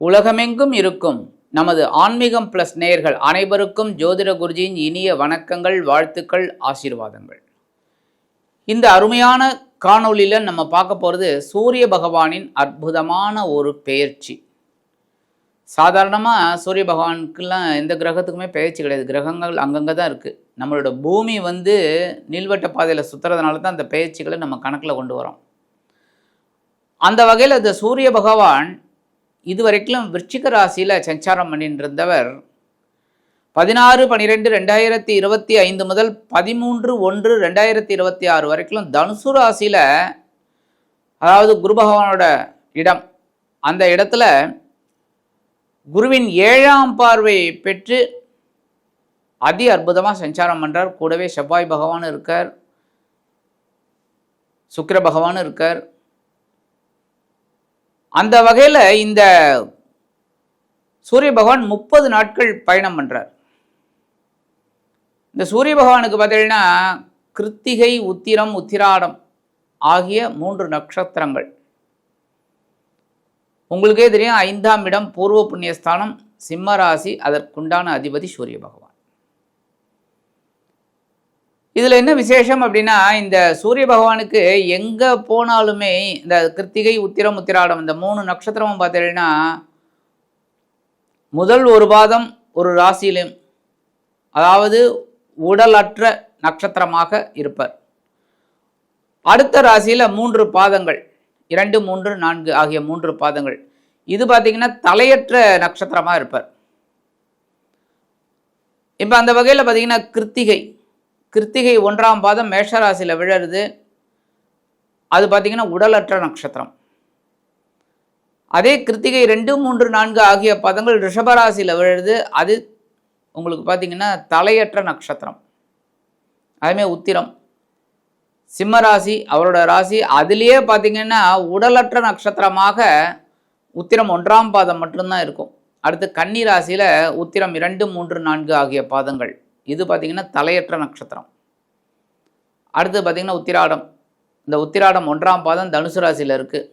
உலகமெங்கும் இருக்கும் நமது ஆன்மீகம் பிளஸ் நேயர்கள் அனைவருக்கும் ஜோதிட குருஜியின் இனிய வணக்கங்கள், வாழ்த்துக்கள், ஆசீர்வாதங்கள். இந்த அருமையான காணொளியில் நம்ம பார்க்க போகிறது சூரிய பகவானின் அற்புதமான ஒரு பெயர்ச்சி. சாதாரணமாக சூரிய பகவானுக்கெல்லாம் எந்த கிரகத்துக்குமே பெயர்ச்சி கிடையாது. கிரகங்கள் அங்கங்கே தான் இருக்குது. நம்மளோட பூமி நீள்வட்ட பாதையில் சுற்றுறதுனால தான் அந்த பெயர்ச்சிகளை நம்ம கணக்கில் கொண்டு வரோம். அந்த வகையில் இந்த சூரிய பகவான் இதுவரைக்கும் விருச்சிக ராசியில் சஞ்சாரம் பண்ணிட்டு இருந்தவர் 16/12/2025 முதல் 13/1/2026 வரைக்கும் தனுசு ராசியில், அதாவது குரு பகவானோட இடம், அந்த இடத்துல குருவின் 7ஆம் பார்வையை பெற்று அதி அற்புதமாக சஞ்சாரம் பண்ணுறார். கூடவே செவ்வாய் பகவான் இருக்கார், சுக்கிர பகவான் இருக்கார். அந்த வகையில் இந்த சூரிய பகவான் 30 நாட்கள் பயணம் பண்ணுறார். இந்த சூரிய பகவானுக்கு பார்த்தீங்கன்னா கிருத்திகை, உத்திரம், உத்திராடம் ஆகிய 3 நட்சத்திரங்கள். உங்களுக்கே தெரியும், 5ஆம் இடம் பூர்வ புண்ணியஸ்தானம், சிம்ம ராசி, அதற்குண்டான அதிபதி சூரிய பகவான். இதில் என்ன விசேஷம் அப்படின்னா, இந்த சூரிய பகவானுக்கு எங்கே போனாலுமே இந்த கிருத்திகை, உத்திரம், உத்திராடம் இந்த 3 நட்சத்திரமும் பார்த்தீங்கன்னா முதல் ஒரு பாதம் ஒரு ராசியிலும், அதாவது உடலற்ற நட்சத்திரமாக இருப்பார். அடுத்த ராசியில் 3 பாதங்கள், 2, 3, 4 ஆகிய 3 பாதங்கள். இது பார்த்தீங்கன்னா தலையற்ற நட்சத்திரமாக இருப்பார். இப்போ அந்த வகையில் பார்த்தீங்கன்னா கிருத்திகை 1ஆம் பாதம் மேஷராசியில் விழருது. அது பார்த்திங்கன்னா உடலற்ற நட்சத்திரம். அதே கிருத்திகை 2, 3, 4 ஆகிய பாதங்கள் ரிஷபராசியில் விழருது. அது உங்களுக்கு பார்த்திங்கன்னா தலையற்ற நட்சத்திரம். அதுமாதிரி உத்திரம் சிம்மராசி, அவரோட ராசி, அதுலேயே பார்த்திங்கன்னா உடலற்ற நட்சத்திரமாக உத்திரம் 1ஆம் பாதம் மட்டும்தான் இருக்கும். அடுத்து கன்னி ராசியில் உத்திரம் 2, 3, 4 ஆகிய பாதங்கள். இது பார்த்திங்கன்னா தலையற்ற நட்சத்திரம். அடுத்து பார்த்திங்கன்னா உத்திராடம். இந்த உத்திராடம் 1ஆம் பாதம் தனுசு ராசியில் இருக்குது.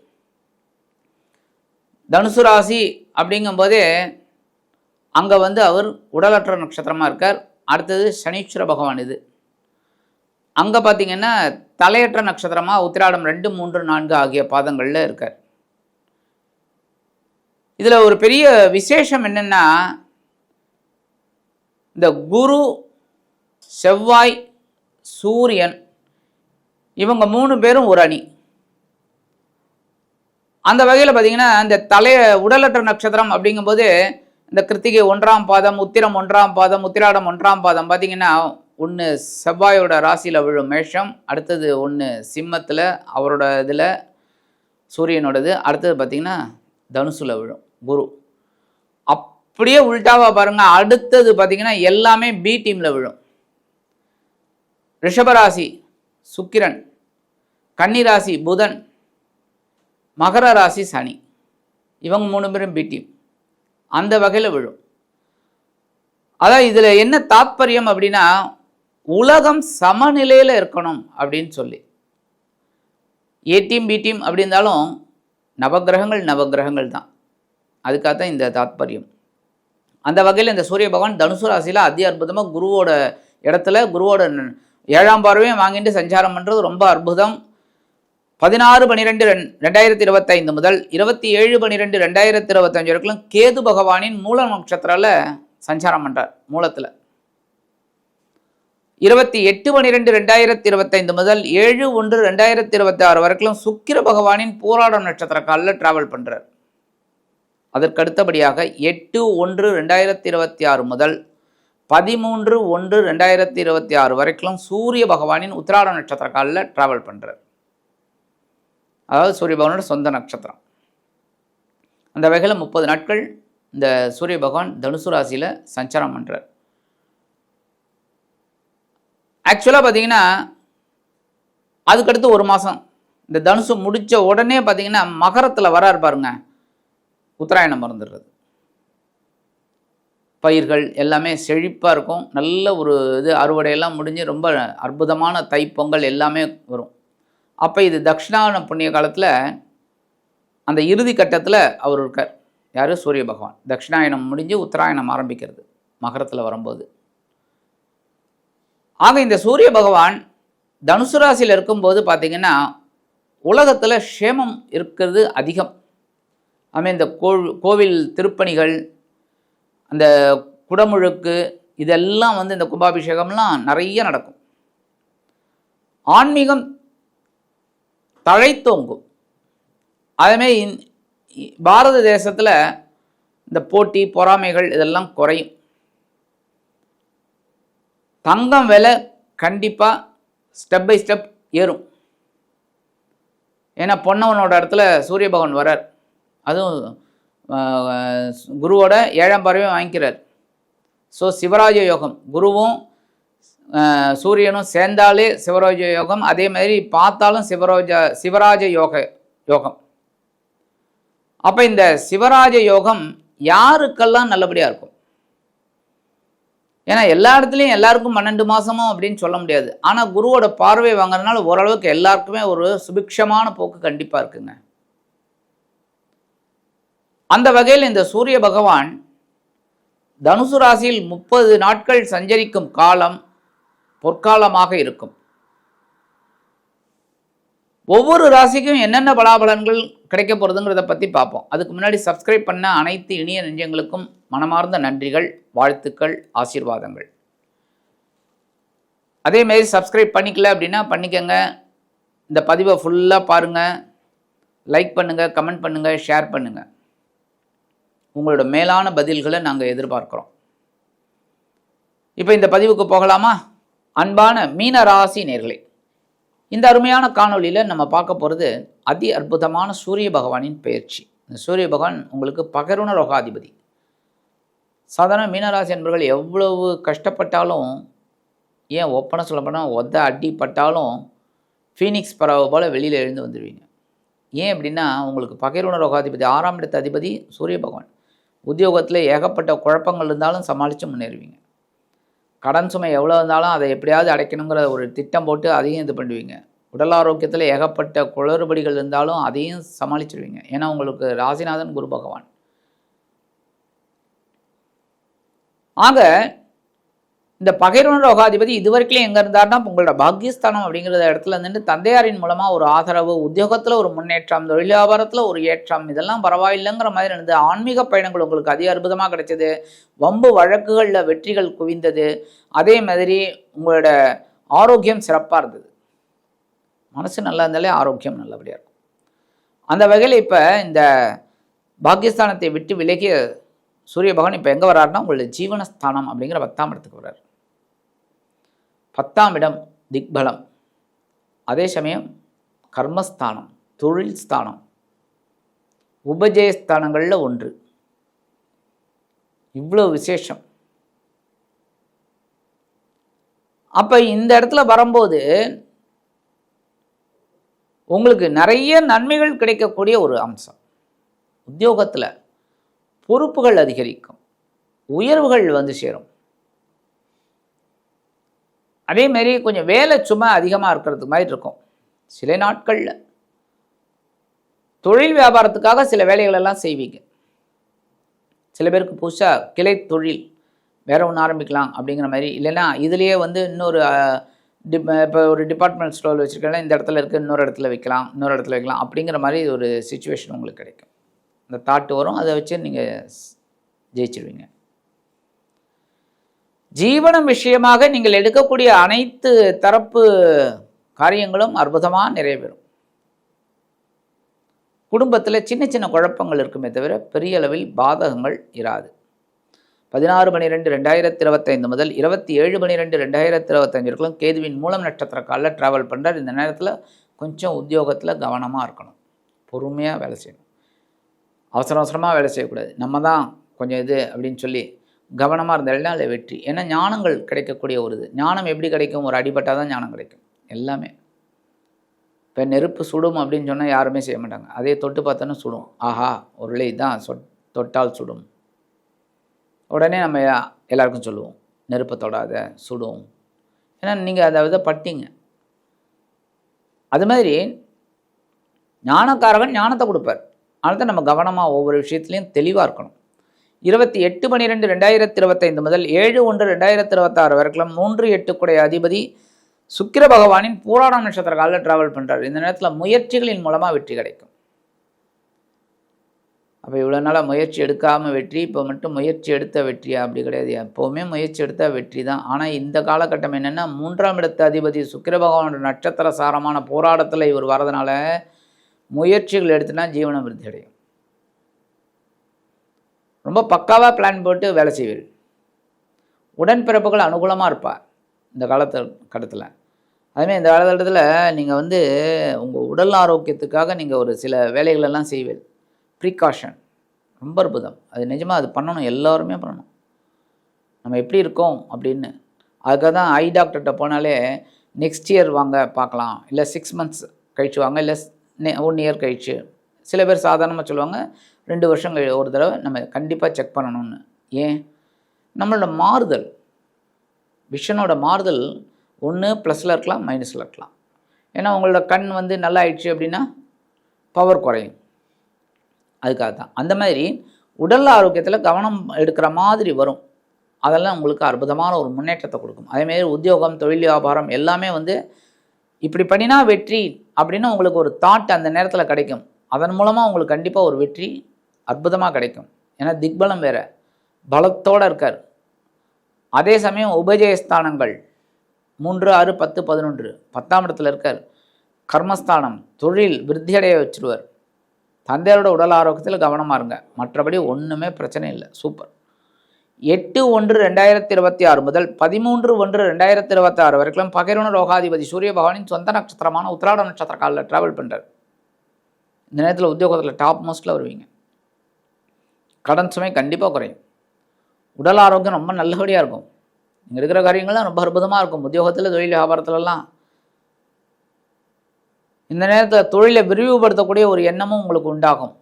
தனுசு ராசி அப்படிங்கும்போதே அங்கே அவர் உடலற்ற நட்சத்திரமாக இருக்கார். அடுத்தது சனீஸ்வர பகவான். இது அங்கே பார்த்திங்கன்னா தலையற்ற நட்சத்திரமாக உத்திராடம் 2, 3, 4 ஆகிய பாதங்களில் இருக்கார். இதில் ஒரு பெரிய விசேஷம் என்னென்னா, இந்த குரு, செவ்வாய், சூரியன் இவங்க 3 பேரும் ஒரு அணி. அந்த வகையில் பார்த்தீங்கன்னா இந்த உடலற்ற நட்சத்திரம் அப்படிங்கும்போது இந்த கிருத்திகை 1ஆம் பாதம், உத்திரம் 1ஆம் பாதம், உத்திராடம் 1ஆம் பாதம் பார்த்தீங்கன்னா ஒன்று செவ்வாயோட ராசியில் விழும் மேஷம், அடுத்தது ஒன்று சிம்மத்தில் அவரோட இதில் சூரியனோடது, அடுத்தது பார்த்திங்கன்னா தனுசுல விழும் குரு. அப்படியே உள்டாவாக பாருங்கள், அடுத்தது பார்த்திங்கன்னா எல்லாமே பி டீமில் விழும். ரிஷபராசி சுக்கிரன், கன்னிராசி புதன், மகர ராசி சனி, இவங்க 3 பேரும் பி டீம். அந்த வகையில் விழும். அதான் இதில் என்ன தாத்பரியம் அப்படின்னா, உலகம் சமநிலையில் இருக்கணும் அப்படின்னு சொல்லி. ஏ டீம் பி டீம் அப்படி இருந்தாலும் நவகிரகங்கள் தான். அதுக்காகத்தான் இந்த தாத்பரியம். அந்த வகையில் இந்த சூரிய பகவான் தனுசு ராசியில் அதி அற்புதமாக குருவோட இடத்துல, குருவோட 7ஆம் பார்வையும் வாங்கிட்டு சஞ்சாரம் பண்ணுறது ரொம்ப அற்புதம். 16/12/2025 முதல் 27/12/2025 வரைக்கும் கேது பகவானின் மூல நட்சத்திரத்தில் சஞ்சாரம் பண்ணுறார். மூலத்தில் 28/12/2025 முதல் 7/1/2026 வரைக்கும் சுக்கிர பகவானின் போராடம் நட்சத்திர காலில் டிராவல் பண்ணுறார். அதற்கடுத்தபடியாக 8/1/2026 முதல் 13/1/2026 வரைக்கும் சூரிய பகவானின் உத்திராட நட்சத்திர காலில் டிராவல் பண்ணுறார். அதாவது சூரிய பகவானோட சொந்த நட்சத்திரம். அந்த வகையில் 30 நாட்கள் இந்த சூரிய பகவான் தனுசு ராசியில் சஞ்சாரம் பண்ணுறார். ஆக்சுவலாக பார்த்தீங்கன்னா அதுக்கடுத்து 1 மாதம் இந்த தனுசு முடித்த உடனே பார்த்தீங்கன்னா மகரத்தில் வராரு பாருங்க, உத்தராயணம் மறந்துடுறது. பயிர்கள் எல்லாமே செழிப்பாக இருக்கும். நல்ல ஒரு அறுவடையெல்லாம் முடிஞ்சு ரொம்ப அற்புதமான தைப்பொங்கல் எல்லாமே வரும். அப்போ இது தட்சிணாயன புண்ணிய காலத்தில் அந்த இறுதி கட்டத்தில் அவர் இருக்கார். யார்? சூரிய பகவான். தட்சிணாயனம் முடிஞ்சு உத்தராயணம் ஆரம்பிக்கிறது மகரத்தில் வரும்போது. ஆக இந்த சூரிய பகவான் தனுசு ராசியில் இருக்கும்போது பார்த்திங்கன்னா உலகத்தில் க்ஷேமம் இருக்கிறது அதிகம். அதுமாதிரி இந்த கோவில் திருப்பணிகள், அந்த குடமுழுக்கு, இதெல்லாம் வந்து இந்த கும்பாபிஷேகம்லாம் நிறைய நடக்கும். ஆன்மீகம் தழைத்தோங்கும். அதுமாரி பாரத தேசத்தில் இந்த போட்டி பொறாமைகள் இதெல்லாம் குறையும். தங்கம் விலை கண்டிப்பாக ஸ்டெப் பை ஸ்டெப் ஏறும். ஏன்னா பொன்னவனோட இடத்துல சூரிய பகவான் வரார். அதுவும் குருவோட 7ஆம் பார்வையும் வாங்கிக்கிறார். ஸோ சிவராஜ யோகம், குருவும் சூரியனும் சேர்ந்தாலே சிவராஜ யோகம். அதே மாதிரி பார்த்தாலும் சிவராஜ யோகம். அப்போ இந்த சிவராஜ யோகம் யாருக்கெல்லாம் நல்லபடியாக இருக்கும்? ஏன்னா எல்லா இடத்துலையும் எல்லாருக்கும் 12 மாதமும் அப்படின்னு சொல்ல முடியாது. ஆனால் குருவோட பார்வை வாங்குறதுனால ஓரளவுக்கு எல்லாருக்குமே ஒரு சுபிக்ஷமான போக்கு கண்டிப்பாக இருக்குங்க. அந்த வகையில் இந்த சூரிய பகவான் தனுசு ராசியில் 30 நாட்கள் சஞ்சரிக்கும் காலம் பொற்காலமாக இருக்கும். ஒவ்வொரு ராசிக்கும் என்னென்ன பலாபலன்கள் கிடைக்க போகிறதுங்கிறத பற்றி பார்ப்போம். அதுக்கு முன்னாடி சப்ஸ்கிரைப் பண்ண அனைத்து இனிய நெஞ்சங்களுக்கும் மனமார்ந்த நன்றிகள், வாழ்த்துக்கள், ஆசீர்வாதங்கள். அதேமாரி சப்ஸ்கிரைப் பண்ணிக்கல அப்படின்னா பண்ணிக்கங்க. இந்த பதிவை ஃபுல்லாக பாருங்கள், லைக் பண்ணுங்கள், கமெண்ட் பண்ணுங்கள், ஷேர் பண்ணுங்கள். உங்களோட மேலான பதில்களை நாங்கள் எதிர்பார்க்குறோம். இப்போ இந்த பதிவுக்கு போகலாமா? அன்பான மீன ராசி நேயர்களே, இந்த அருமையான காணொலியில் நம்ம பார்க்க போகிறது அதி அற்புதமான சூரிய பகவானின் பெயர்ச்சி. இந்த சூரிய பகவான் உங்களுக்கு பகருண ரோகாதிபதி. சாதாரண மீனராசி என்பவர்கள் எவ்வளவு கஷ்டப்பட்டாலும், ஏன் ஒப்பனை சொல்லப்போனால் அடிப்பட்டாலும் ஃபீனிக்ஸ் பறவை போல் வெளியில் எழுந்து வந்துடுவீங்க. ஏன் அப்படின்னா உங்களுக்கு பகருண ரோகாதிபதி 6ஆம் இடத்து அதிபதி சூரிய பகவான். உத்தியோகத்தில் ஏகப்பட்ட குழப்பங்கள் இருந்தாலும் சமாளித்து முன்னேறுவீங்க. கடன் சுமை எவ்வளோ இருந்தாலும் அதை எப்படியாவது அடைக்கணுங்கிற ஒரு திட்டம் போட்டு அதையும் இது பண்ணுவீங்க. உடல் ஆரோக்கியத்தில் ஏகப்பட்ட குளறுபடிகள் இருந்தாலும் அதையும் சமாளிச்சிருவீங்க. ஏன்னா உங்களுக்கு ராசிநாதன் குரு பகவான். ஆக இந்த பகைருண ரோகாதிபதி இதுவரைக்கும் எங்கே இருந்தார்னா உங்களோட பாக்கியஸ்தானம் அப்படிங்கிற இடத்துல இருந்துட்டு தந்தையாரின் மூலமாக ஒரு ஆதரவு, உத்தியோகத்தில் ஒரு முன்னேற்றம், தொழில் வியாபாரத்தில் ஒரு ஏற்றம், இதெல்லாம் பரவாயில்லைங்கிற மாதிரி இருந்தது. ஆன்மீக பயணங்கள் உங்களுக்கு அதிக அற்புதமாக கிடைச்சது. வம்பு வழக்குகளில் வெற்றிகள் குவிந்தது. அதே மாதிரி உங்களோட ஆரோக்கியம் சிறப்பாக இருந்தது. மனசு நல்லா இருந்தாலே ஆரோக்கியம் நல்லபடியாக இருக்கும். அந்த வகையில் இப்போ இந்த பாக்கியஸ்தானத்தை விட்டு விலகிய சூரிய பகவான் இப்போ எங்கே வர்றாருன்னா உங்களுடைய ஜீவனஸ்தானம் அப்படிங்கிற 10ஆம் இடத்துக்கு வர்றார். 10ஆம் இடம் திக்பலம், அதே சமயம் கர்மஸ்தானம், தொழில் ஸ்தானம், உபஜயஸ்தானங்களில் ஒன்று. இவ்வளோ விசேஷம். அப்போ இந்த இடத்துல வரும்போது உங்களுக்கு நிறைய நன்மைகள் கிடைக்கக்கூடிய ஒரு அம்சம். உத்தியோகத்தில் பொறுப்புகள் அதிகரிக்கும், உயர்வுகள் வந்து சேரும். அதேமாரி கொஞ்சம் வேலை சுமை அதிகமாக இருக்கிறதுக்கு மாதிரி இருக்கும். சில நாட்களில் தொழில் வியாபாரத்துக்காக சில வேலைகளெல்லாம் செய்வீங்க. சில பேருக்கு புதுசாக கிளை தொழில் வேற ஒன்று ஆரம்பிக்கலாம் அப்படிங்கிற மாதிரி, இல்லைன்னா இதுலேயே வந்து இன்னொரு இப்போ ஒரு டிபார்ட்மெண்ட் ஸ்டோர் வச்சுருக்கேன்னா இந்த இடத்துல இருக்குது, இன்னொரு இடத்துல வைக்கலாம் அப்படிங்கிற மாதிரி ஒரு சிச்சுவேஷன் உங்களுக்கு கிடைக்கும். இந்த தாட்டு வரும், அதை வச்சு நீங்கள் ஜெயிச்சிடுவீங்க. ஜீவனம் விஷயமாக நீங்கள் எடுக்கக்கூடிய அனைத்து தரப்பு காரியங்களும் அற்புதமாக நிறைவேறும். குடும்பத்தில் சின்ன சின்ன குழப்பங்கள் இருக்குமே தவிர பெரிய அளவில் பாதகங்கள் இராது. 16/12/2025 முதல் 27/12/2025 வரைக்கும் கேதுவின் மூலம் நட்சத்திர காலில் ட்ராவல் பண்ணுறார். இந்த நேரத்தில் கொஞ்சம் உத்தியோகத்தில் கவனமாக இருக்கணும், பொறுமையாக வேலை செய்யணும். அவசரமாக வேலை செய்யக்கூடாது. நம்ம தான் கொஞ்சம் இது அப்படின்னு சொல்லி கவனமாக இருந்தாலும் அதில் வெற்றி. ஏன்னா ஞானங்கள் கிடைக்கக்கூடிய ஒரு இது. ஞானம் எப்படி கிடைக்கும்? ஒரு அடிபட்டால் தான் ஞானம் கிடைக்கும். எல்லாமே இப்போ நெருப்பு சுடும் அப்படின்னு சொன்னால் யாருமே செய்ய மாட்டாங்க. அதே தொட்டு பார்த்தோன்னா சுடும். ஆஹா ஒரு தான் தொட்டால் சுடும். உடனே நம்ம எல்லாருக்கும் சொல்லுவோம், நெருப்பை தொடாத, சுடும். ஏன்னா நீங்கள் அதை பட்டீங்க. அது மாதிரி ஞானக்காரகன் ஞானத்தை கொடுப்பார். அதனால தான் நம்ம கவனமாக ஒவ்வொரு விஷயத்துலையும் தெளிவாக இருக்கணும். 28/12/2025 முதல் 7/1/2026 வரைக்கும் 3-8 குடைய அதிபதி சுக்கிர பகவானின் பூராடம் நட்சத்திர காலில் டிராவல் பண்ணுறாரு. இந்த நேரத்தில் முயற்சிகளின் மூலமாக வெற்றி கிடைக்கும். அப்போ இவ்வளோ நாளாக முயற்சி எடுக்காமல் வெற்றி, இப்போ மட்டும் முயற்சி எடுத்த வெற்றியா? அப்படி கிடையாது. எப்போவுமே முயற்சி எடுத்தால் வெற்றி தான். ஆனால் இந்த காலகட்டம் என்னென்னா 3ஆம் இடத்து அதிபதி சுக்கிர பகவானோட நட்சத்திர சாரமான போராட்டத்தில் இவர் வரதுனால முயற்சிகள் எடுத்துனா ஜீவன விருத்தி அடையும். ரொம்ப பக்காவாக பிளான் போட்டு வேலை செய்வீர். உடன்பிறப்புகள் அனுகூலமாக இருப்பார் இந்த காலகட்டத்தில். அதுமாதிரி இந்த காலகட்டத்தில் நீங்கள் உங்கள் உடல் ஆரோக்கியத்துக்காக நீங்கள் ஒரு சில வேலைகளெல்லாம் செய்வீர். ப்ரீகாஷன் ரொம்ப அற்புதம். அது நிஜமாக அது பண்ணணும், எல்லாருமே பண்ணணும். நம்ம எப்படி இருக்கோம் அப்படின்னு. அதுக்காக தான் ஐ டாக்டர்கிட்ட போனாலே நெக்ஸ்ட் இயர் வாங்க பார்க்கலாம், இல்லை 6 months கழிச்சு வாங்க, இல்லை 1 year கழிச்சு. சில பேர் சாதாரணமாக சொல்லுவாங்க 2 வருஷம் ஒரு தடவை நம்ம கண்டிப்பாக செக் பண்ணணும்னு. ஏன்? நம்மளோட மாறுதல், விஷனோட மாறுதல் ஒன்று ப்ளஸில் இருக்கலாம், மைனஸில் இருக்கலாம். ஏன்னா உங்களோட கண் நல்லா ஆயிடுச்சு அப்படின்னா பவர் குறையும். அதுக்காக தான் அந்த மாதிரி உடல் ஆரோக்கியத்தில் கவனம் எடுக்கிற மாதிரி வரும். அதெல்லாம் உங்களுக்கு அற்புதமான ஒரு முன்னேற்றத்தை கொடுக்கும். அதேமாரி உத்தியோகம், தொழில், வியாபாரம் எல்லாமே இப்படி பண்ணினா வெற்றி அப்படின்னு உங்களுக்கு ஒரு தாட் அந்த நேரத்தில் கிடைக்கும். அதன் மூலமாக உங்களுக்கு கண்டிப்பாக ஒரு வெற்றி அற்புதமாக கிடைக்கும். ஏன்னா திக்பலம் வேறு, பலத்தோடு இருக்கார். அதே சமயம் உபஜயஸ்தானங்கள் 3, 6, 10, 11 10ஆம் இடத்துல இருக்கார். கர்மஸ்தானம், தொழில் விருத்தியடைய வச்சுருவார். தந்தையரோட உடல் ஆரோக்கியத்தில் கவனமாக இருங்க. மற்றபடி ஒன்றுமே பிரச்சனை இல்லை. சூப்பர். 8/1/2026 முதல் 13/1/2026 வரைக்கும் பகைரோன ரோகாதிபதி சூரிய பகவானின் சொந்த நட்சத்திரமான உத்திராட நட்சத்திர காலில் ட்ராவல் பண்ணுறார். இந்த நேரத்தில் உத்தியோகத்தில் டாப் மோஸ்ட்டில் வருவீங்க. கடன் சுமை கண்டிப்பாக குறையும். உடல் ஆரோக்கியம் ரொம்ப நல்லபடியாக இருக்கும். இங்கே இருக்கிற காரியங்கள்லாம் ரொம்ப அற்புதமாக இருக்கும். உத்தியோகத்தில், தொழில், வியாபாரத்துலலாம் இந்த நேரத்தில் தொழிலை விரிவுபடுத்தக்கூடிய ஒரு எண்ணமும் உங்களுக்கு உண்டாகும்.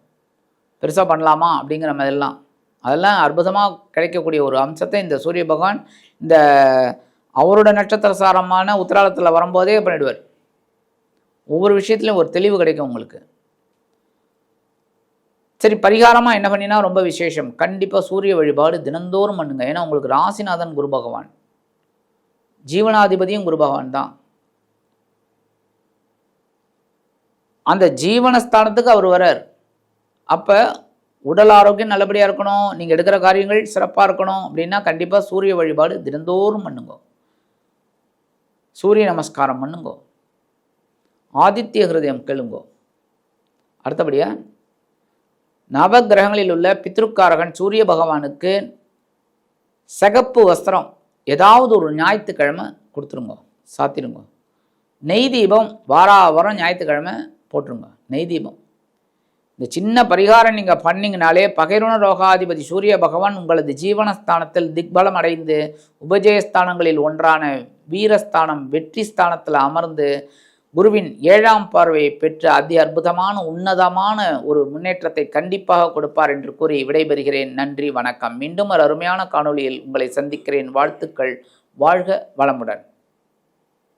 பெருசாக பண்ணலாமா அப்படிங்கிற மாதிரிலாம் அதெல்லாம் அற்புதமாக கிடைக்கக்கூடிய ஒரு அம்சத்தை இந்த சூரிய பகவான் இந்த அவரோட நட்சத்திர சாரமான உத்திராடத்தில் வரும்போதே பண்ணிடுவார். ஒவ்வொரு விஷயத்துலையும் ஒரு தெளிவு கிடைக்கும் உங்களுக்கு. சரி, பரிகாரமாக என்ன பண்ணினா ரொம்ப விசேஷம்? கண்டிப்பாக சூரிய வழிபாடு தினந்தோறும் பண்ணுங்க. ஏன்னா உங்களுக்கு ராசிநாதன் குரு பகவான், ஜீவனாதிபதியும் குரு பகவான் தான். அந்த ஜீவனஸ்தானத்துக்கு அவர் வரார். அப்போ உடல் ஆரோக்கியம் நல்லபடியாக இருக்கணும், நீங்கள் எடுக்கிற காரியங்கள் சிறப்பாக இருக்கணும் அப்படின்னா கண்டிப்பாக சூரிய வழிபாடு தினந்தோறும் பண்ணுங்க. சூரிய நமஸ்காரம் பண்ணுங்க. ஆதித்ய ஹிருதயம் கேளுங்கோ. அடுத்தபடியாக நவகிரகங்களில் உள்ள பித்ருக்காரகன் சூரிய பகவானுக்கு சிகப்பு வஸ்திரம் ஏதாவது ஒரு ஞாயிற்றுக்கிழமை கொடுத்துருங்க, சாத்திருங்க. நெய் தீபம் வாரம் ஞாயிற்றுக்கிழமை போட்டுருங்க, நெய் தீபம். இந்த சின்ன பரிகாரம் நீங்கள் பண்ணிங்கனாலே பகைருண ரோகாதிபதி சூரிய பகவான் உங்களது ஜீவனஸ்தானத்தில் திக்பலம் அடைந்து உபஜயஸ்தானங்களில் ஒன்றான வீரஸ்தானம் வெற்றி ஸ்தானத்தில் அமர்ந்து குருவின் 7ஆம் பார்வையை பெற்று அதி அற்புதமான உன்னதமான ஒரு முன்னேற்றத்தை கண்டிப்பாக கொடுப்பார் என்று கூறி விடைபெறுகிறேன். நன்றி, வணக்கம். மீண்டும் ஒரு அருமையான காணொளியில் உங்களை சந்திக்கிறேன். வாழ்த்துக்கள். வாழ்க வளமுடன்.